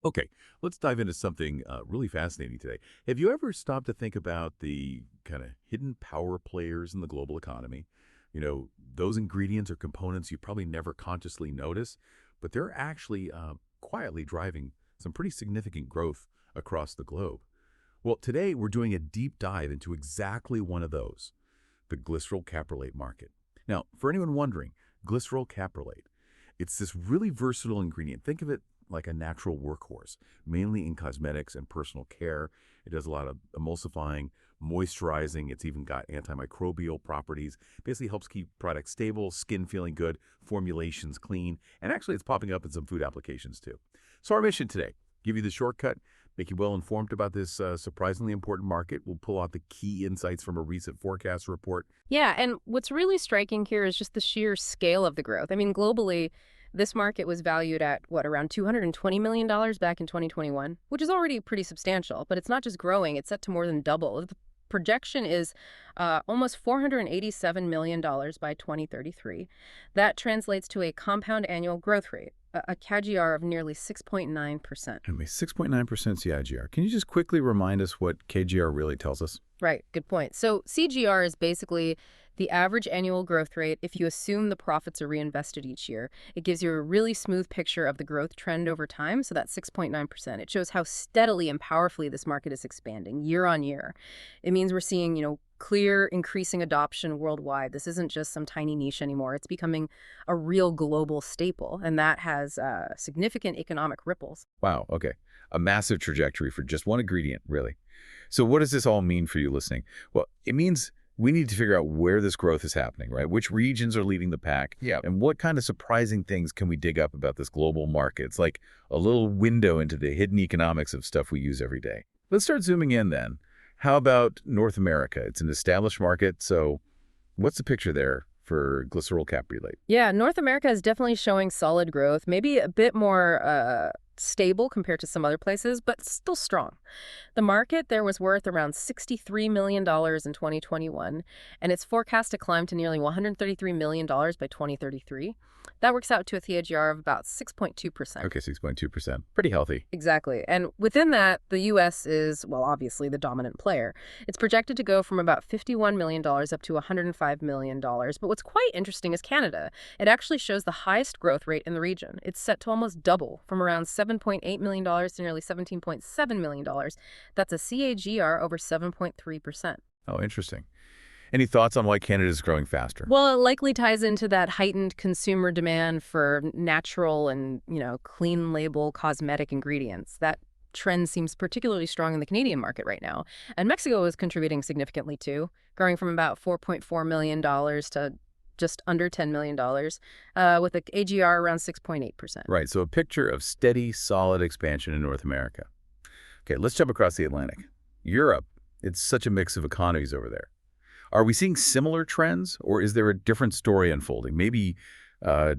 Okay, let's dive into something really fascinating today. Have you ever stopped to think about the kind of hidden power players in the global economy? Those ingredients or components you probably never consciously notice, but they're actually quietly driving some pretty significant growth across the globe. Well, today we're doing a deep dive into exactly one of those, the glyceryl caprylate market. Now, for anyone wondering, glyceryl caprylate, it's this really versatile ingredient. Think of it like a natural workhorse, mainly in cosmetics and personal care. It does a lot of emulsifying, moisturizing. It's even got antimicrobial properties. Basically helps keep products stable, skin feeling good, formulations clean, and actually it's popping up in some food applications too. So our mission today, give you the shortcut, make you well informed about this surprisingly important market. We'll pull out the key insights from a recent forecast report. Yeah, and what's really striking here is just the sheer scale of the growth. I mean, globally, this market was valued at, what, around $220 million back in 2021, which is already pretty substantial, but it's not just growing, it's set to more than double. The projection is almost $487 million by 2033. That translates to a compound annual growth rate, a CAGR of nearly 6.9%. I mean, 6.9% CIGR. Can you just quickly remind us what KGR really tells us? Right, good point. So CGR is basically the average annual growth rate if you assume the profits are reinvested each year. It gives you a really smooth picture of the growth trend over time, so that's 6.9%. It shows how steadily and powerfully this market is expanding year on year. It means we're seeing, clear increasing adoption worldwide. This isn't just some tiny niche anymore. It's becoming a real global staple, and that has significant economic ripples. Wow, okay. A massive trajectory for just one ingredient, really. So what does this all mean for you listening? Well, it means we need to figure out where this growth is happening, right? Which regions are leading the pack? Yeah. And what kind of surprising things can we dig up about this global market? It's like a little window into the hidden economics of stuff we use every day. Let's start zooming in then. How about North America? It's an established market, so what's the picture there for glyceryl caprylate? Yeah, North America is definitely showing solid growth, maybe a bit more stable compared to some other places, but still strong. The market there was worth around $63 million in 2021, and it's forecast to climb to nearly $133 million by 2033. That works out to a CAGR of about 6.2%. Okay, 6.2%. Pretty healthy. Exactly. And within that, the U.S. is, well, obviously the dominant player. It's projected to go from about $51 million up to $105 million. But what's quite interesting is Canada. It actually shows the highest growth rate in the region. It's set to almost double, from around $7.8 million to nearly $17.7 million. That's a CAGR over 7.3%. Oh, interesting. Any thoughts on why Canada is growing faster? Well, it likely ties into that heightened consumer demand for natural and, clean label cosmetic ingredients. That trend seems particularly strong in the Canadian market right now. And Mexico is contributing significantly too, growing from about $4.4 million to just under $10 million, with an AGR around 6.8%. Right, so a picture of steady, solid expansion in North America. Okay, let's jump across the Atlantic. Europe, it's such a mix of economies over there. Are we seeing similar trends, or is there a different story unfolding? Maybe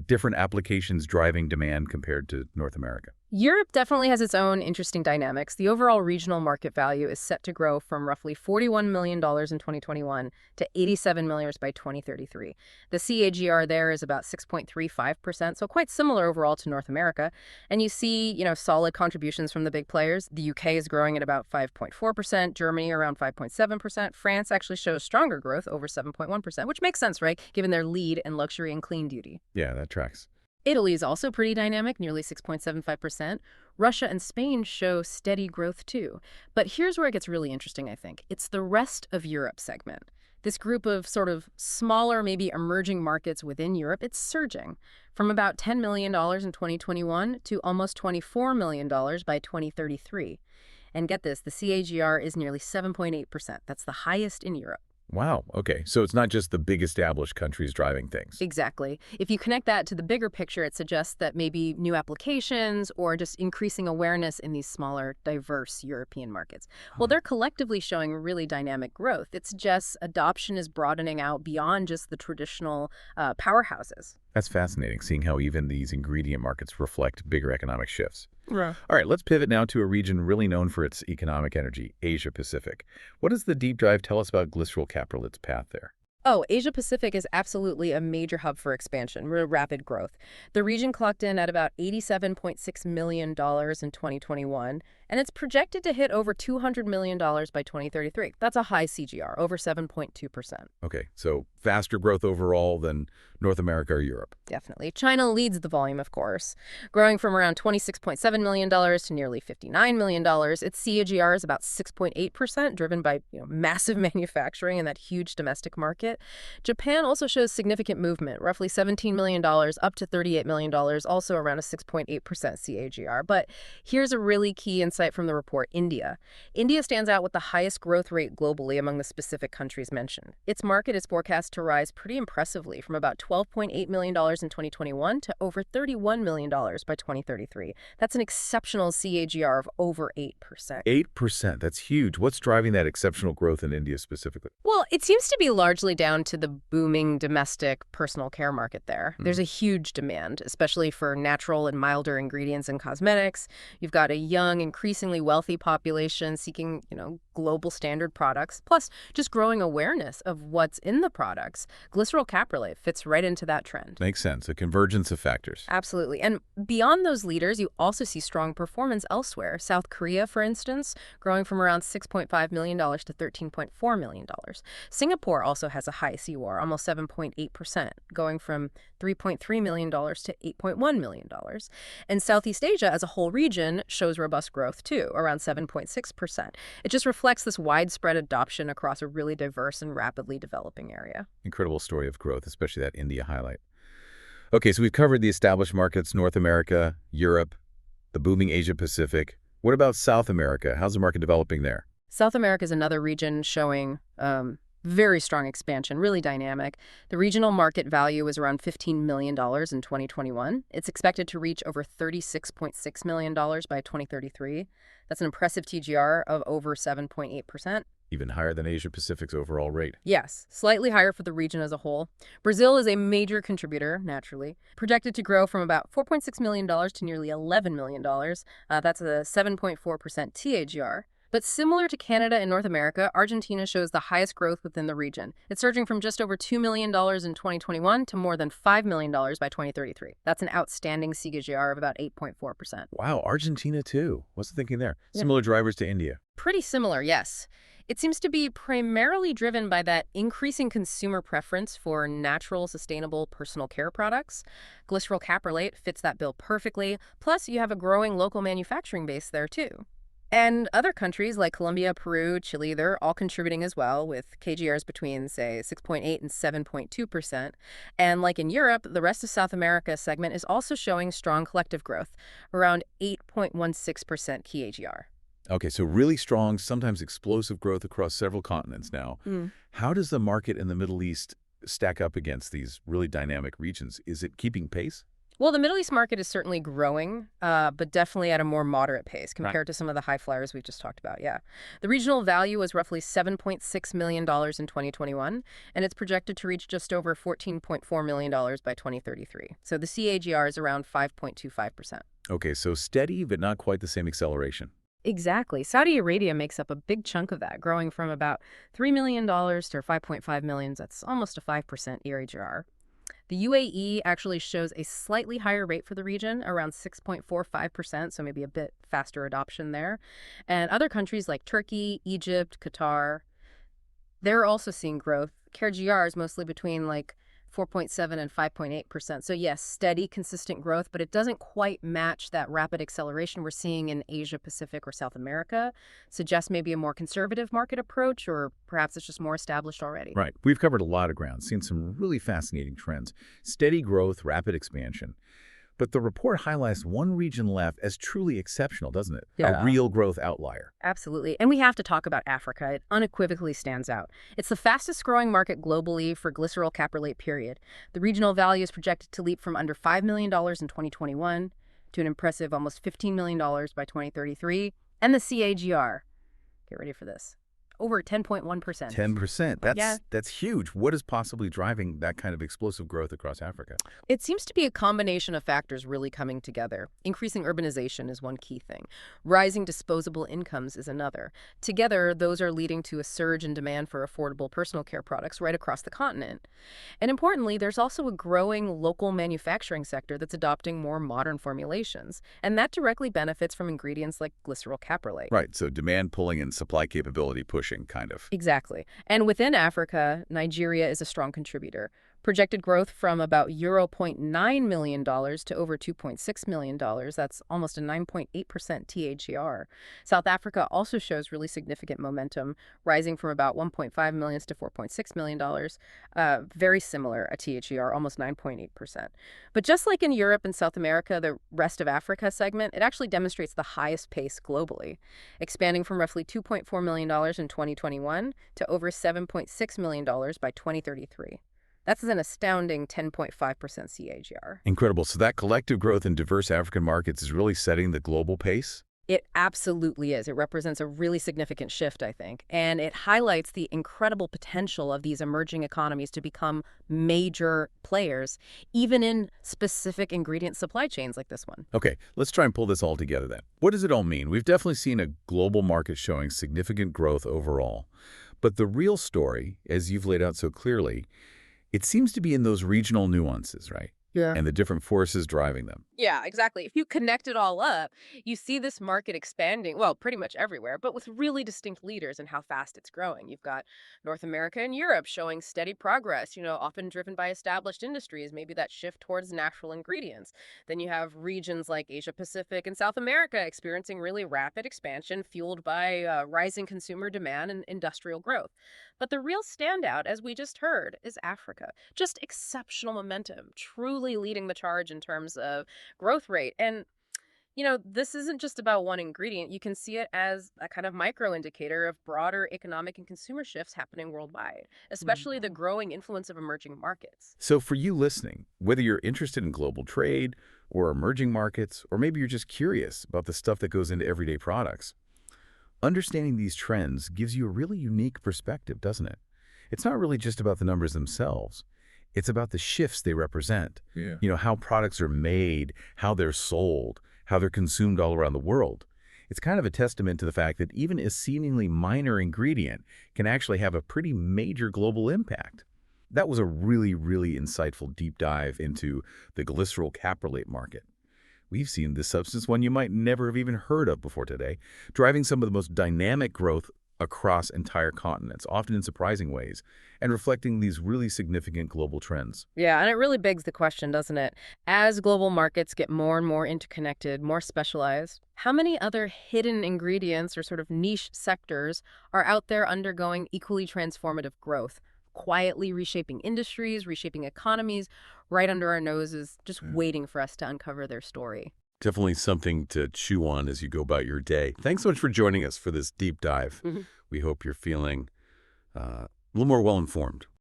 different applications driving demand compared to North America? Europe definitely has its own interesting dynamics. The overall regional market value is set to grow from roughly $41 million in 2021 to $87 million by 2033. The CAGR there is about 6.35%, so quite similar overall to North America. And you see, solid contributions from the big players. The UK is growing at about 5.4%, Germany around 5.7%. France actually shows stronger growth, over 7.1%, which makes sense, right, given their lead in luxury and clean beauty. Yeah, that tracks. Italy is also pretty dynamic, nearly 6.75%. Russia and Spain show steady growth too. But here's where it gets really interesting, I think. It's the rest of Europe segment. This group of sort of smaller, maybe emerging markets within Europe, it's surging from about $10 million in 2021 to almost $24 million by 2033. And get this, the CAGR is nearly 7.8%. That's the highest in Europe. Wow, okay. So it's not just the big established countries driving things. Exactly. If you connect that to the bigger picture, it suggests that maybe new applications or just increasing awareness in these smaller, diverse European markets. Well, they're collectively showing really dynamic growth. It suggests adoption is broadening out beyond just the traditional powerhouses. That's fascinating, seeing how even these ingredient markets reflect bigger economic shifts. Right. All right, let's pivot now to a region really known for its economic energy, Asia Pacific. What does the deep dive tell us about glyceryl caprylate's path there? Oh, Asia-Pacific is absolutely a major hub for expansion, rapid growth. The region clocked in at about $87.6 million in 2021, and it's projected to hit over $200 million by 2033. That's a high CGR, over 7.2%. Okay, so faster growth overall than North America or Europe. Definitely. China leads the volume, of course, growing from around $26.7 million to nearly $59 million. Its CAGR is about 6.8%, driven by massive manufacturing and that huge domestic market. Japan also shows significant movement, roughly $17 million up to $38 million, also around a 6.8% CAGR. But here's a really key insight from the report: India. India stands out with the highest growth rate globally among the specific countries mentioned. Its market is forecast to rise pretty impressively from about $12.8 million in 2021 to over $31 million by 2033. That's an exceptional CAGR of over 8%. 8%, that's huge. What's driving that exceptional growth in India specifically? Well, it seems to be largely down to the booming domestic personal care market there. There's a huge demand, especially for natural and milder ingredients and cosmetics. You've got a young, increasingly wealthy population seeking, global standard products, plus just growing awareness of what's in the products. Glyceryl caprylate fits right into that trend. Makes sense, a convergence of factors. Absolutely. And beyond those leaders, you also see strong performance elsewhere. South Korea, for instance, growing from around $6.5 million to $13.4 million. Singapore also has a high CWAR, almost 7.8%, going from $3.3 million to $8.1 million. And Southeast Asia as a whole region shows robust growth too, around 7.6%. It just reflects this widespread adoption across a really diverse and rapidly developing area. Incredible story of growth, especially that India highlight. Okay, so we've covered the established markets, North America, Europe, the booming Asia-Pacific. What about South America? How's the market developing there? South America is another region showing very strong expansion, really dynamic. The regional market value is around $15 million in 2021. It's expected to reach over $36.6 million by 2033. That's an impressive TGR of over 7.8%. Even higher than Asia-Pacific's overall rate. Yes, slightly higher for the region as a whole. Brazil is a major contributor, naturally, projected to grow from about $4.6 million to nearly $11 million. That's a 7.4% TAGR. But similar to Canada and North America, Argentina shows the highest growth within the region. It's surging from just over $2 million in 2021 to more than $5 million by 2033. That's an outstanding CAGR of about 8.4%. Wow, Argentina too. What's the thinking there? Yeah. Similar drivers to India. Pretty similar, yes. It seems to be primarily driven by that increasing consumer preference for natural, sustainable personal care products. Glyceryl caprylate fits that bill perfectly. Plus, you have a growing local manufacturing base there too. And other countries like Colombia, Peru, Chile, they're all contributing as well, with KGRs between, say, 6.8 and 7.2%. And like in Europe, the rest of South America segment is also showing strong collective growth, around 8.16% KGR. Okay, so really strong, sometimes explosive growth across several continents now. How does the market in the Middle East stack up against these really dynamic regions? Is it keeping pace? Well, the Middle East market is certainly growing, but definitely at a more moderate pace compared to some of the high flyers we've just talked about, yeah. The regional value was roughly $7.6 million in 2021, and it's projected to reach just over $14.4 million by 2033. So the CAGR is around 5.25%. Okay, so steady, but not quite the same acceleration. Exactly. Saudi Arabia makes up a big chunk of that, growing from about $3 million to $5.5 million. That's almost a 5% EAGR. The UAE actually shows a slightly higher rate for the region, around 6.45%, so maybe a bit faster adoption there. And other countries like Turkey, Egypt, Qatar, they're also seeing growth. KGR is mostly between 4.7 and 5.8%. So yes, steady, consistent growth, but it doesn't quite match that rapid acceleration we're seeing in Asia Pacific or South America. Suggests maybe a more conservative market approach, or perhaps it's just more established already. Right. We've covered a lot of ground, seen some really fascinating trends. Steady growth, rapid expansion. But the report highlights one region left as truly exceptional, doesn't it? Yeah. A real growth outlier. Absolutely. And we have to talk about Africa. It unequivocally stands out. It's the fastest growing market globally for glyceryl caprylate, period. The regional value is projected to leap from under $5 million in 2021 to an impressive almost $15 million by 2033. And the CAGR, get ready for this, over 10.1%. 10%. Yeah. That's huge. What is possibly driving that kind of explosive growth across Africa? It seems to be a combination of factors really coming together. Increasing urbanization is one key thing. Rising disposable incomes is another. Together, those are leading to a surge in demand for affordable personal care products right across the continent. And importantly, there's also a growing local manufacturing sector that's adopting more modern formulations. And that directly benefits from ingredients like glyceryl caprylate. Right, so demand pulling and supply capability pushing, kind of. Exactly. And within Africa, Nigeria is a strong contributor. Projected growth from about Euro $0.9 million to over $2.6 million. That's almost a 9.8% THER. South Africa also shows really significant momentum, rising from about $1.5 million to $4.6 million. Very similar, a THER, almost 9.8%. But just like in Europe and South America, the rest of Africa segment, it actually demonstrates the highest pace globally, expanding from roughly $2.4 million in 2021 to over $7.6 million by 2033. That's an astounding 10.5% CAGR. Incredible. So that collective growth in diverse African markets is really setting the global pace? It absolutely is. It represents a really significant shift, I think, and it highlights the incredible potential of these emerging economies to become major players, even in specific ingredient supply chains like this one. Okay, let's try and pull this all together then. What does it all mean? We've definitely seen a global market showing significant growth overall. But the real story, as you've laid out so clearly, it seems to be in those regional nuances, right? Yeah. And the different forces driving them. Yeah, exactly. If you connect it all up, you see this market expanding, well, pretty much everywhere, but with really distinct leaders in how fast it's growing. You've got North America and Europe showing steady progress, often driven by established industries, maybe that shift towards natural ingredients. Then you have regions like Asia Pacific and South America experiencing really rapid expansion fueled by rising consumer demand and industrial growth. But the real standout, as we just heard, is Africa. Just exceptional momentum, truly leading the charge in terms of growth rate. And, this isn't just about one ingredient. You can see it as a kind of micro indicator of broader economic and consumer shifts happening worldwide, especially the growing influence of emerging markets. So for you listening, whether you're interested in global trade or emerging markets, or maybe you're just curious about the stuff that goes into everyday products, understanding these trends gives you a really unique perspective, doesn't it? It's not really just about the numbers themselves. It's about the shifts they represent. Yeah. How products are made, how they're sold, how they're consumed all around the world. It's kind of a testament to the fact that even a seemingly minor ingredient can actually have a pretty major global impact. That was a really, really insightful deep dive into the glyceryl caprylate market. We've seen this substance, one you might never have even heard of before today, driving some of the most dynamic growth across entire continents, often in surprising ways, and reflecting these really significant global trends. Yeah, and it really begs the question, doesn't it? As global markets get more and more interconnected, more specialized, how many other hidden ingredients or sort of niche sectors are out there undergoing equally transformative growth, quietly reshaping industries, reshaping economies, right under our noses, just waiting for us to uncover their story? Definitely something to chew on as you go about your day. Thanks so much for joining us for this deep dive. We hope you're feeling a little more well-informed.